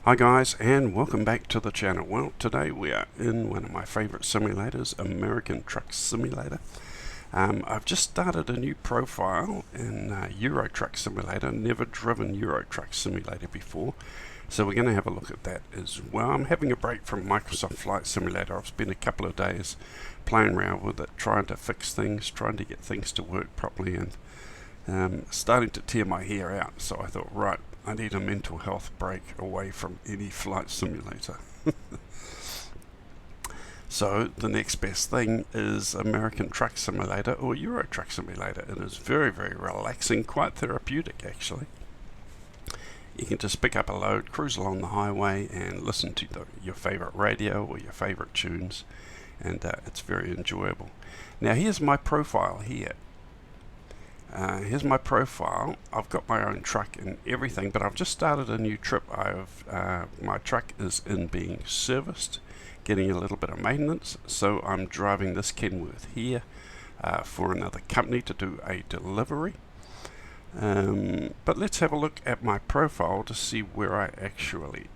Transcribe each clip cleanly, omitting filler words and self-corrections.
Hi guys, and welcome back to the channel. Well, today we are in one of my favorite simulators, American Truck Simulator. I've just started a new profile in Euro Truck Simulator. Never driven Euro Truck Simulator before, so we're going to have a look at that as well. I'm having a break from Microsoft Flight Simulator. I've spent a couple of days playing around with it, trying to fix things, trying to get things to work properly, and starting to tear my hair out. So I thought, right, I need a mental health break away from any flight simulator. So the next best thing is American Truck Simulator or Euro Truck Simulator. It is very, very relaxing, quite therapeutic actually. You can just pick up a load, cruise along the highway and listen to your favorite radio or your favorite tunes, and it's very enjoyable. Now here's my profile here. Here's my profile. I've got my own truck and everything, but I've just started a new trip. My truck is in being serviced, getting a little bit of maintenance, so I'm driving this Kenworth here for another company to do a delivery. But let's have a look at my profile to see where I actually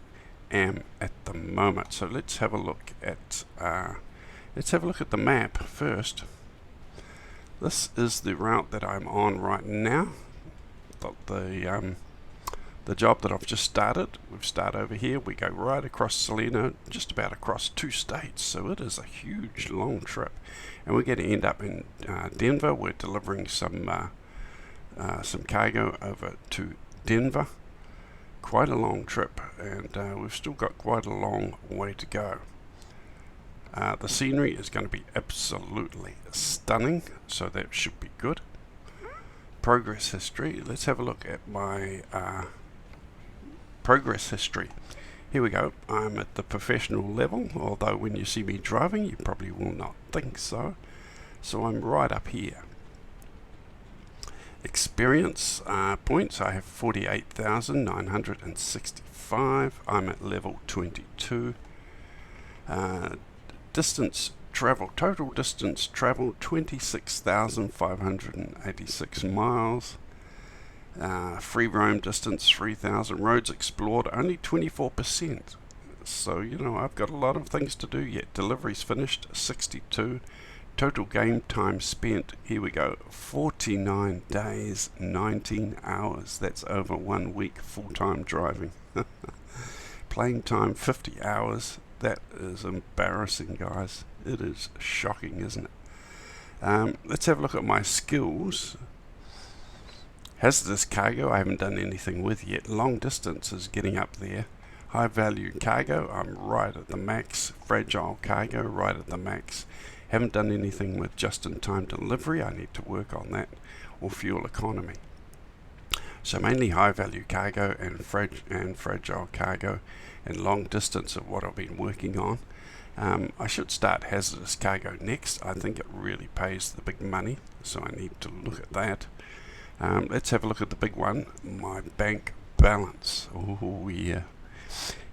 am at the moment. So let's have a look at the map first. This is the route that I'm on right now. The job that I've just started. We've started over here. We go right across Salina, just about across 2 states. So it is a huge, long trip, and we're going to end up in Denver. We're delivering some cargo over to Denver. Quite a long trip, and we've still got quite a long way to go. The scenery is going to be absolutely stunning, so that should be good. Progress history. Let's have a look at my progress history. Here we go. I'm at the professional level, although when you see me driving you probably will not think so. So I'm right up here. Experience points. I have 48,965. I'm at level 22. Distance travel, total distance traveled 26,586 miles. Free roam distance 3,000. Roads explored only 24%. So I've got a lot of things to do yet. Deliveries finished 62. Total game time spent, here we go, 49 days 19 hours. That's over 1 week full-time driving. Playing time 50 hours. That is embarrassing, guys. It is shocking, isn't it? Let's have a look at my skills. Hazardous cargo, I haven't done anything with yet. Long distance is getting up there. High value cargo, I'm right at the max. Fragile cargo, right at the max. Haven't done anything with just-in-time delivery. I need to work on that. Or fuel economy. So mainly high value cargo and fragile cargo and long distance of what I've been working on. I should start hazardous cargo next. I think it really pays the big money, so I need to look at that. Let's have a look at the big one, my bank balance. Oh yeah.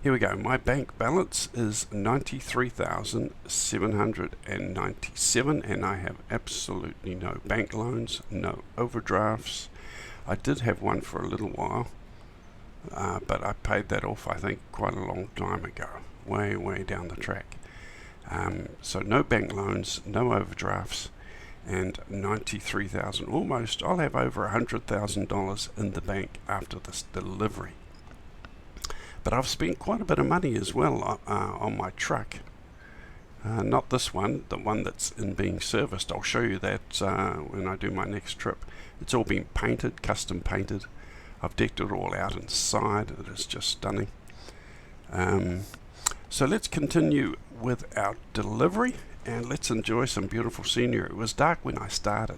Here we go. My bank balance is 93,797, and I have absolutely no bank loans, no overdrafts. I did have one for a little while, but I paid that off, I think, quite a long time ago, way down the track. So no bank loans, no overdrafts, and 93,000, almost. I'll have over $100,000 in the bank after this delivery. But I've spent quite a bit of money as well on my truck. Not this one, the one that's in being serviced. I'll show you that when I do my next trip. It's all been painted, custom painted. I've decked it all out inside. It is just stunning. So let's continue with our delivery and let's enjoy some beautiful scenery. It was dark when I started.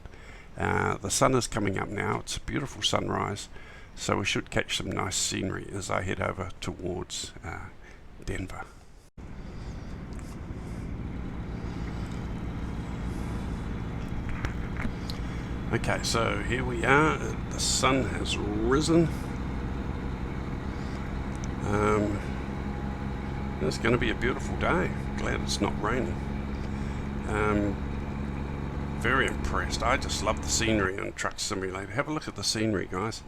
The sun is coming up now. It's a beautiful sunrise. So we should catch some nice scenery as I head over towards Denver. Okay, so here we are. The sun has risen. It's going to be a beautiful day. Glad it's not raining. Very impressed. I just love the scenery in Truck Simulator. Have a look at the scenery, guys.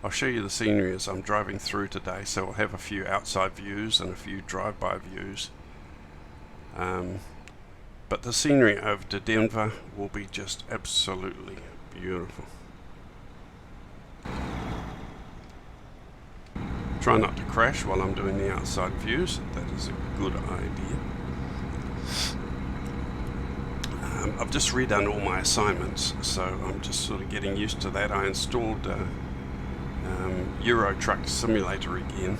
I'll show you the scenery as I'm driving through today, so we'll have a few outside views and a few drive-by views. But the scenery over to Denver will be just absolutely beautiful. Try not to crash while I'm doing the outside views. That is a good idea. I've just redone all my assignments, so I'm just sort of getting used to that. I installed Euro Truck Simulator again,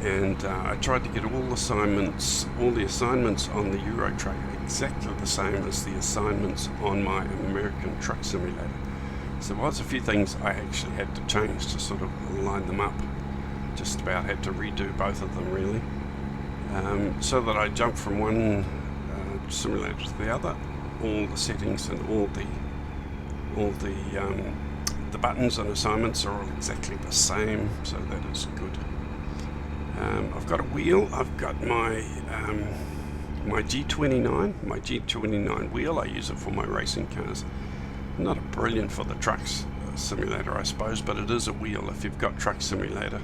and I tried to get all the assignments on the Euro Truck exactly the same as the assignments on my American Truck Simulator. So there was a few things I actually had to change to sort of line them up. Just about had to redo both of them really, so that I jump from one simulator to the other. All the settings and all the buttons and assignments are all exactly the same, so that is good. I've got a wheel. I've got my my G29 wheel. I use it for my racing cars. Not brilliant for the trucks simulator, I suppose, but it is a wheel. If you've got Truck Simulator,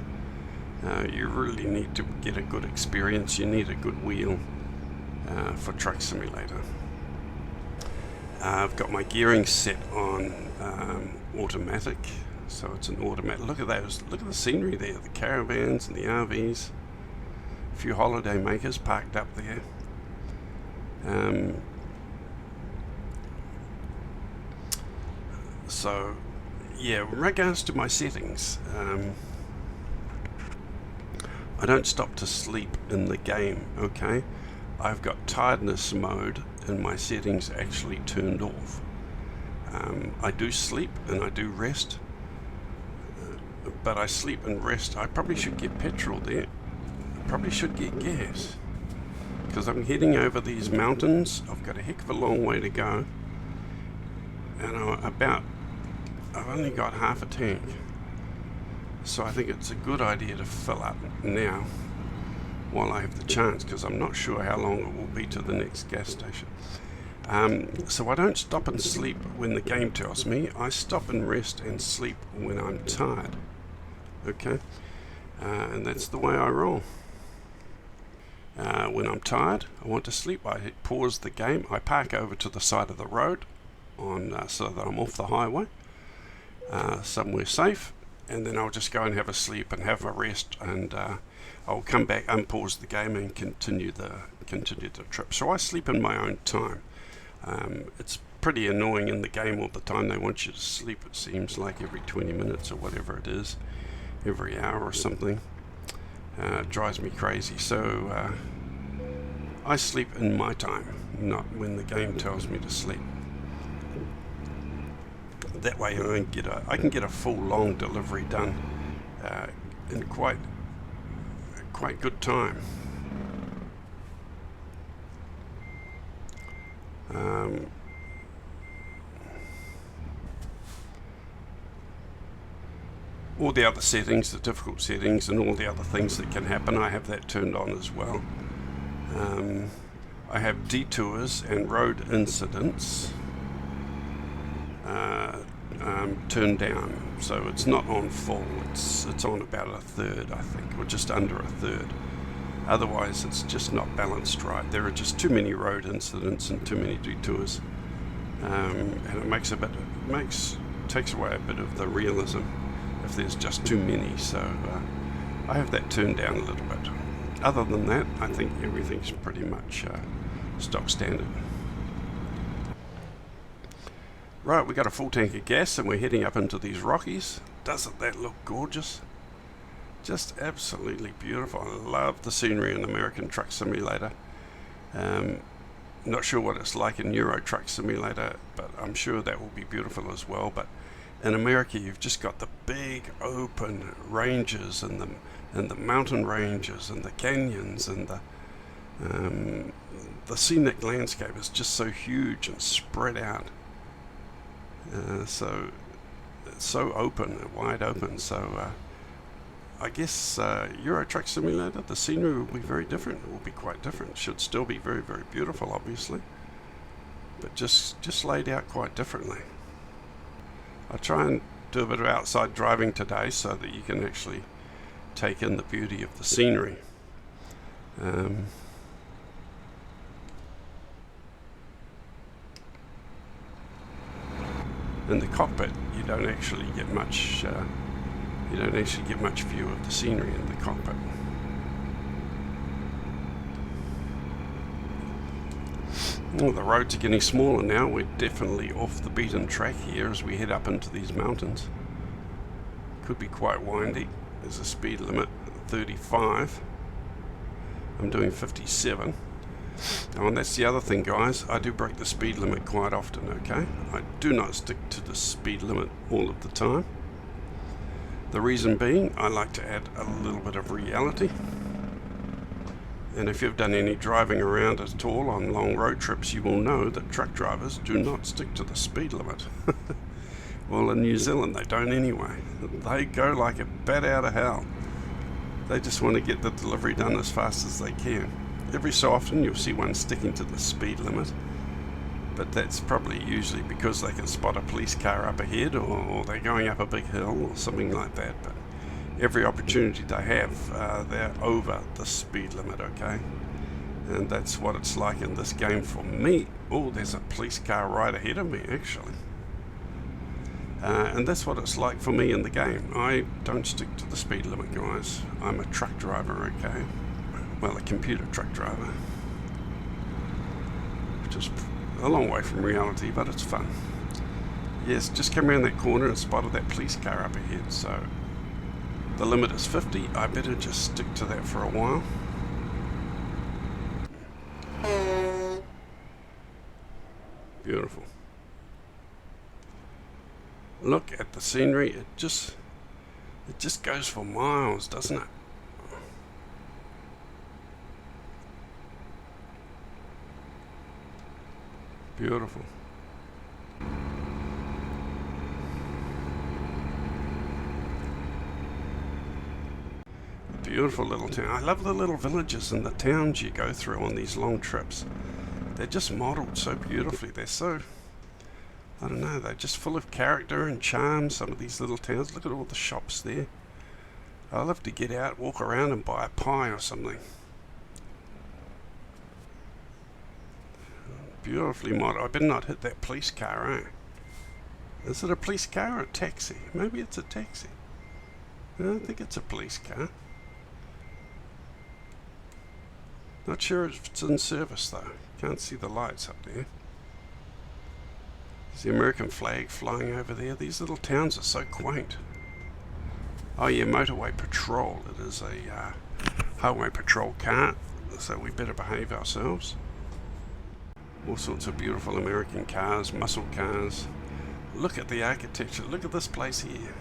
you really need to get a good experience. You need a good wheel for Truck Simulator. I've got my gearing set on automatic, so it's an automatic. Look at those, look at the scenery there, the caravans and the RVs, a few holiday makers parked up there. So yeah, in regards to my settings, I don't stop to sleep in the game, okay? I've got tiredness mode and my settings actually turned off. I do sleep and I do rest, but I sleep and rest. I probably should get petrol there. I probably should get gas, because I'm heading over these mountains. I've got a heck of a long way to go, and I've only got half a tank. So I think it's a good idea to fill up now while I have the chance, because I'm not sure how long it will be to the next gas station. So I don't stop and sleep when the game tells me. I stop and rest and sleep when I'm tired. Okay? And that's the way I roll. When I'm tired, I want to sleep, I pause the game, I park over to the side of the road so that I'm off the highway, somewhere safe, and then I'll just go and have a sleep and have a rest, and I'll come back, unpause the game, and continue the trip. So I sleep in my own time. It's pretty annoying in the game all the time. They want you to sleep, it seems like, every 20 minutes or whatever it is, every hour or something. It drives me crazy. So I sleep in my time, not when the game tells me to sleep. That way I can get a full long delivery done in quite good time. All the other settings, the difficult settings and all the other things that can happen, I have that turned on as well. I have detours and road incidents turned down, so it's not on full. It's on about a third, I think, or just under a third. Otherwise, it's just not balanced right. There are just too many road incidents and too many detours, and it takes away a bit of the realism if there's just too many. So I have that turned down a little bit. Other than that, I think everything's pretty much stock standard. Right, we got a full tank of gas and we're heading up into these Rockies. Doesn't that look gorgeous? Just absolutely beautiful. I love the scenery in American Truck Simulator. Not sure what it's like in Euro Truck Simulator, but I'm sure that will be beautiful as well. But in America, you've just got the big open ranges and the mountain ranges and the canyons, and the scenic landscape is just so huge and spread out. So it's so open, wide open. So I guess Euro Truck Simulator, the scenery will be very different. It will be quite different. It should still be very, very beautiful, obviously, but just laid out quite differently. I try and do a bit of outside driving today so that you can actually take in the beauty of the scenery. In the cockpit, you don't actually get much view of the scenery in the cockpit. Well, the roads are getting smaller now. We're definitely off the beaten track here as we head up into these mountains. Could be quite windy. There's a speed limit 35. I'm doing 57. Oh, and that's the other thing, guys. I do break the speed limit quite often, okay? I do not stick to the speed limit all of the time. The reason being, I like to add a little bit of reality. And if you've done any driving around at all on long road trips, you will know that truck drivers do not stick to the speed limit. Well, in New Zealand, they don't anyway. They go like a bat out of hell. They just want to get the delivery done as fast as they can. Every so often, you'll see one sticking to the speed limit, but that's probably usually because they can spot a police car up ahead, or they're going up a big hill or something like that. But every opportunity they have, they're over the speed limit, okay? And that's what it's like in this game for me. Oh, there's a police car right ahead of me, actually. And that's what it's like for me in the game. I don't stick to the speed limit, guys. I'm a truck driver, okay? Well, a computer truck driver. Which is a long way from reality, but it's fun. Yes, just came around that corner and spotted that police car up ahead, so the limit is 50. I better just stick to that for a while. Beautiful. Look at the scenery. It just goes for miles, doesn't it? Beautiful. Beautiful little town. I love the little villages and the towns you go through on these long trips. They're just modelled so beautifully. They're so, I don't know, they're just full of character and charm, some of these little towns. Look at all the shops there. I love to get out, walk around and buy a pie or something. Beautifully modelled. I better not hit that police car, eh? Is it a police car or a taxi? Maybe it's a taxi. I don't think it's a police car. Not sure if it's in service though. Can't see the lights up there. There's the American flag flying over there. These little towns are so quaint. Oh yeah, motorway patrol. It is a highway patrol car, so we better behave ourselves. All sorts of beautiful American cars, muscle cars. Look at the architecture. Look at this place here.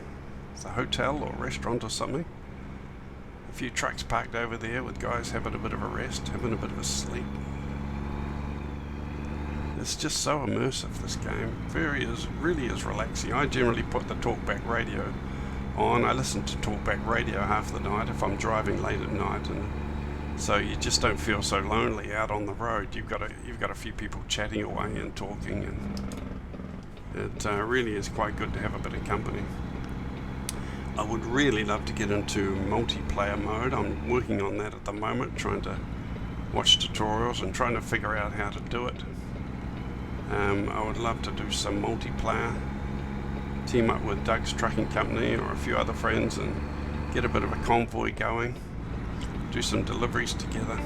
It's a hotel or restaurant or something. A few trucks parked over there with guys having a bit of a rest, having a bit of a sleep. It's just so immersive, this game. Really is relaxing. I generally put the talkback radio on. I listen to talkback radio half the night if I'm driving late at night, and so you just don't feel so lonely out on the road. You've got a few people chatting away and talking, and it really is quite good to have a bit of company. I would really love to get into multiplayer mode. I'm working on that at the moment, trying to watch tutorials and trying to figure out how to do it. I would love to do some multiplayer, team up with Doug's Trucking Company or a few other friends and get a bit of a convoy going, do some deliveries together.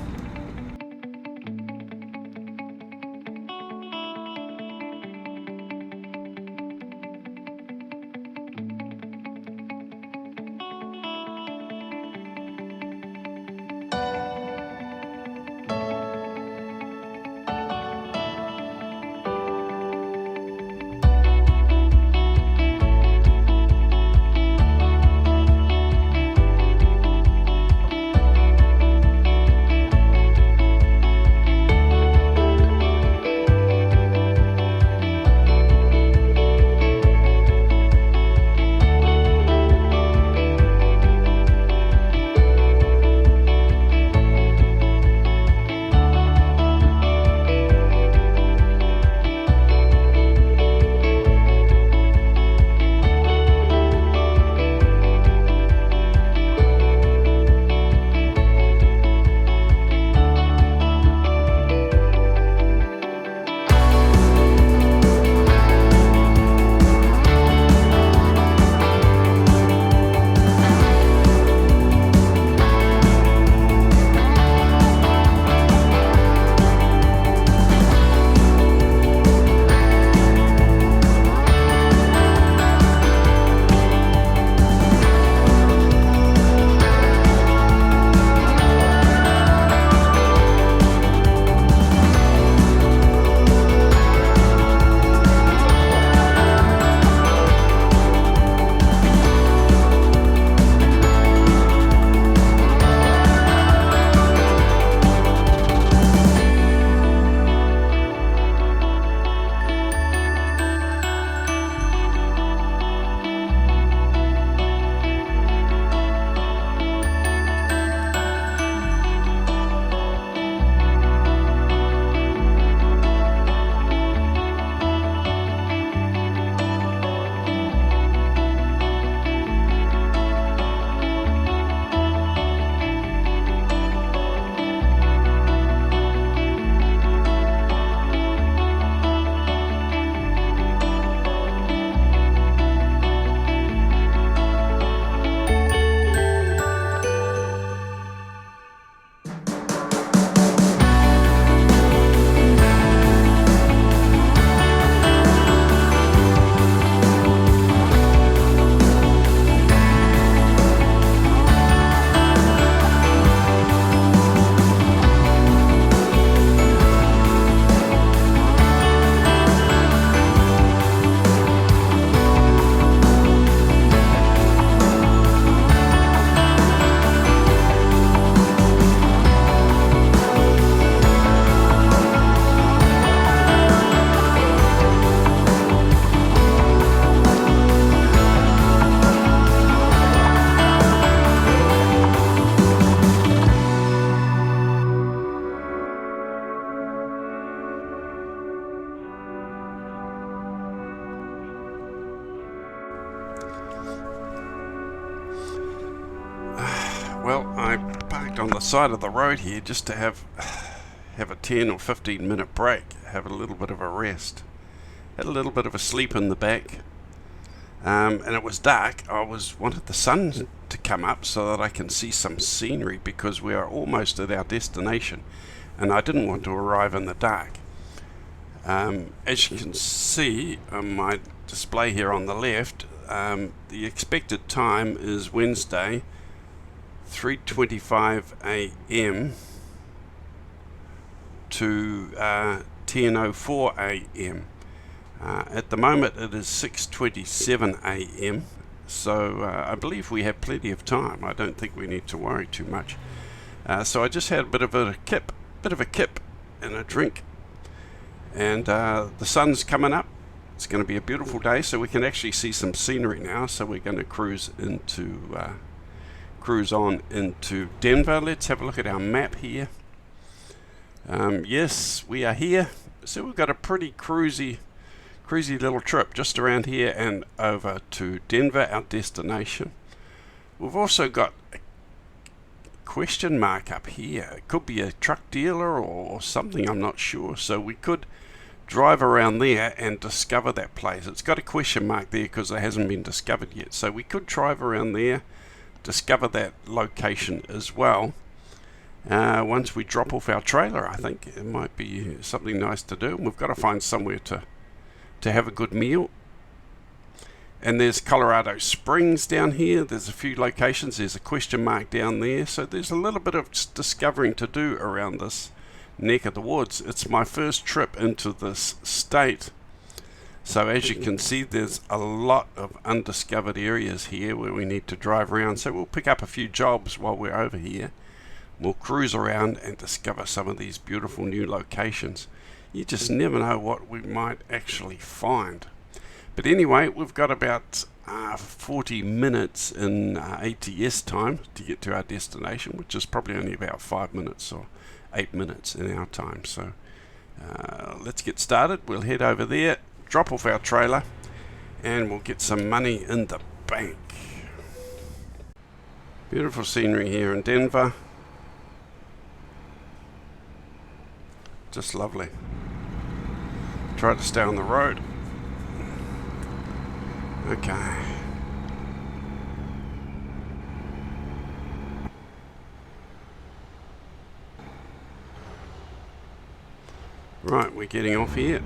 parked on the side of the road here just to have a 10 or 15 minute break, have a little bit of a rest. Had a little bit of a sleep in the back, and it was dark. I wanted the sun to come up so that I can see some scenery, because we are almost at our destination and I didn't want to arrive in the dark. As you can see on my display here on the left, the expected time is Wednesday, 3:25 a.m. to 10:04 a.m. At the moment it is 6:27 a.m. so I believe we have plenty of time. I don't think we need to worry too much. So I just had a bit of a kip and a drink, and the sun's coming up. It's going to be a beautiful day, so we can actually see some scenery now. So we're going to cruise on into Denver. Let's have a look at our map here. Yes, we are here. So we've got a pretty cruisy little trip just around here and over to Denver, our destination. We've also got a question mark up here. It could be a truck dealer or something, I'm not sure. So we could drive around there and discover that place. It's got a question mark there because it hasn't been discovered yet. So we could drive around there, discover that location as well. Once we drop off our trailer, I think it might be something nice to do. We've got to find somewhere to have a good meal. And there's Colorado Springs down here. There's a few locations. There's a question mark down there. So there's a little bit of discovering to do around this neck of the woods. It's my first trip into this state. So as you can see, there's a lot of undiscovered areas here where we need to drive around. So we'll pick up a few jobs while we're over here. We'll cruise around and discover some of these beautiful new locations. You just never know what we might actually find. But anyway, we've got about 40 minutes in ATS time to get to our destination, which is probably only about 5 minutes or 8 minutes in our time. So let's get started. We'll head over there, drop off our trailer, and we'll get some money in the bank. Beautiful scenery here in Denver. Just lovely. Try to stay on the road. Okay. Right, we're getting off here.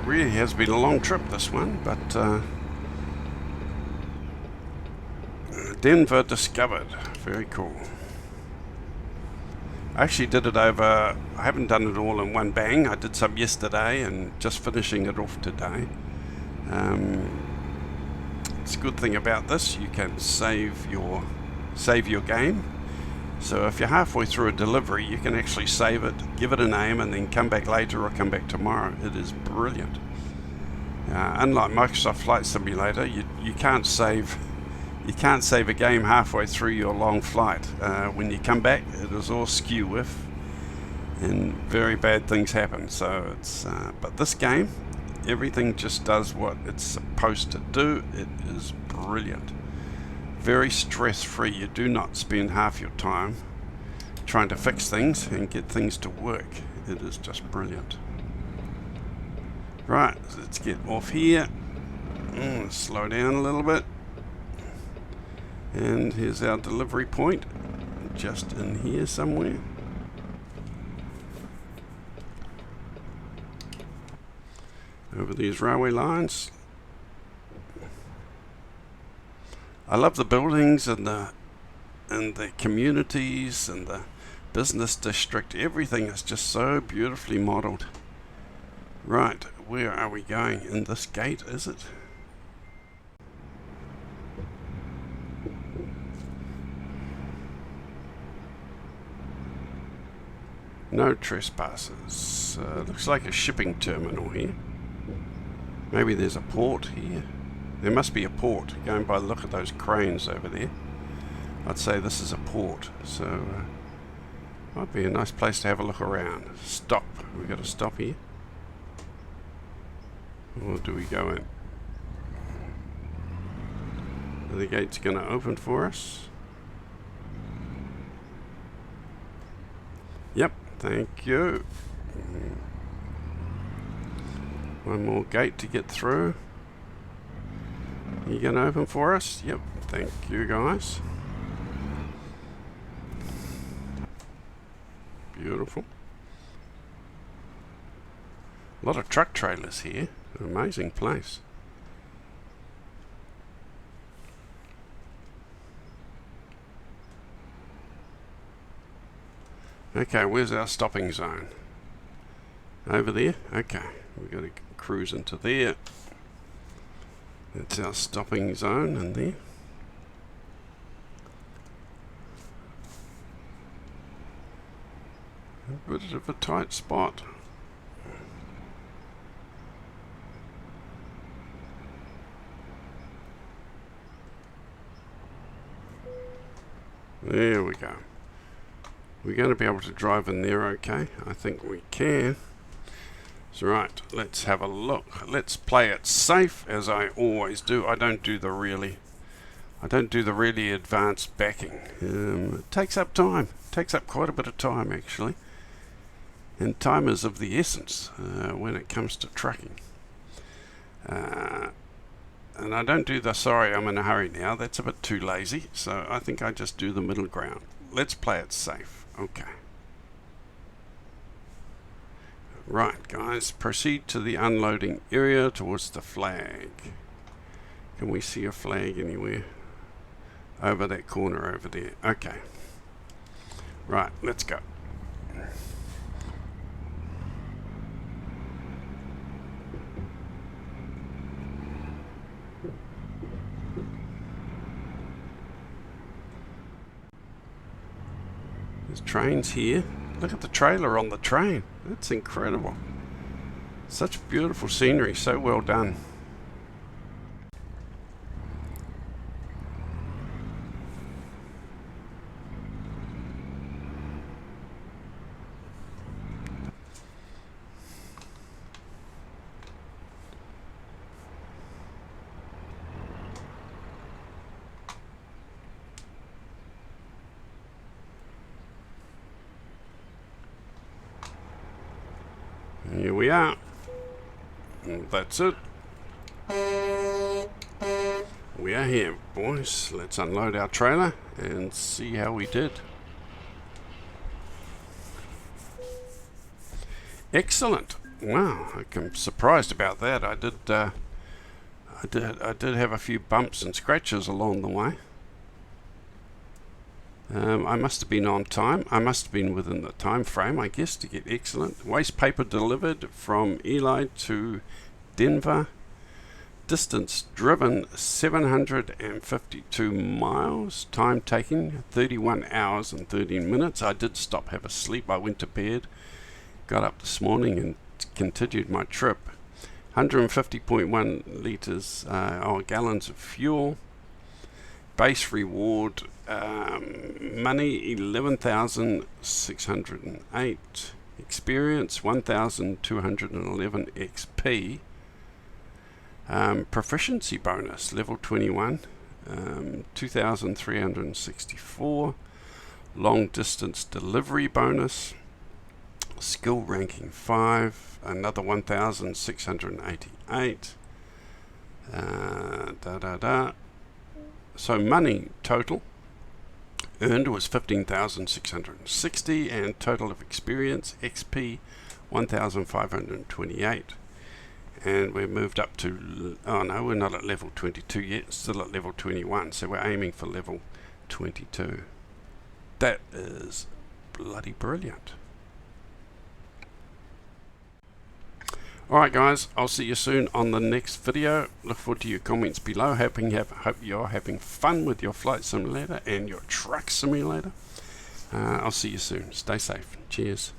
Really has been a long trip, this one, but Denver discovered. Very cool. I actually did it over, I haven't done it all in one bang. I did some yesterday and just finishing it off today. It's a good thing about this, you can save your game. So if you're halfway through a delivery, you can actually save it, give it a name, and then come back later or come back tomorrow. It is brilliant. Unlike Microsoft Flight Simulator, you can't save a game halfway through your long flight. When you come back, it is all skew with, and very bad things happen. So it's but this game, everything just does what it's supposed to do. It is brilliant. Very stress-free. You do not spend half your time trying to fix things and get things to work. It is just brilliant. Right, let's get off here. Slow down a little bit. And here's our delivery point, just in here somewhere. Over these railway lines. I love the buildings and the communities and the business district. Everything is just so beautifully modelled. Right, where are we going? In this gate, is it? No trespassers. Looks like a shipping terminal here. Maybe there's a port here. There must be a port, going by the look of those cranes over there. I'd say this is a port. So Might be a nice place to have a look around. Stop. We've got to stop here. Or do we go in? Are the gates going to open for us? Yep, thank you. One more gate to get through. You going to open for us? Yep, thank you guys. Beautiful. A lot of truck trailers here. An amazing place. Okay, where's our stopping zone? Over there? Okay, we've got to cruise into there. That's our stopping zone in there. A bit of a tight spot. There we go. We're going to be able to drive in there okay. I think we can. So right, let's have a look. Let's play it safe as I always do. I don't do the really advanced backing. It takes up time. It takes up quite a bit of time actually. And time is of the essence when it comes to trucking. And I don't do the sorry I'm in a hurry now. That's a bit too lazy. So I think I just do the middle ground. Let's play it safe. Okay. Right, guys. Proceed to the unloading area towards the flag. Can we see a flag anywhere? Over that corner over there. Okay. Right, let's go. There's trains here. Look at the trailer on the train. That's incredible. Such beautiful scenery. So well done. Here we are. And that's it. We are here, boys. Let's unload our trailer and see how we did. Excellent. Wow, I'm surprised about that. I did have a few bumps and scratches along the way. I must have been on time. I must have been within the time frame, I guess, to get excellent. Waste paper delivered from Ely to Denver. Distance driven 752 miles. Time taken 31 hours and 13 minutes. I did stop, have a sleep. I went to bed, got up this morning and continued my trip. 150.1 litres or gallons of fuel. Base reward money 11,608. Experience 1,211 XP. Proficiency bonus level 21, 2,364. Long distance delivery bonus. Skill ranking 5, another 1,688. So money total earned was 15,660, and total of experience XP 1,528. And we're moved up to, oh no, we're not at level 22 yet, still at level 21, so we're aiming for level 22. That is bloody brilliant. Alright guys, I'll see you soon on the next video. Look forward to your comments below. Hope you're having fun with your flight simulator and your truck simulator. I'll see you soon. Stay safe. Cheers.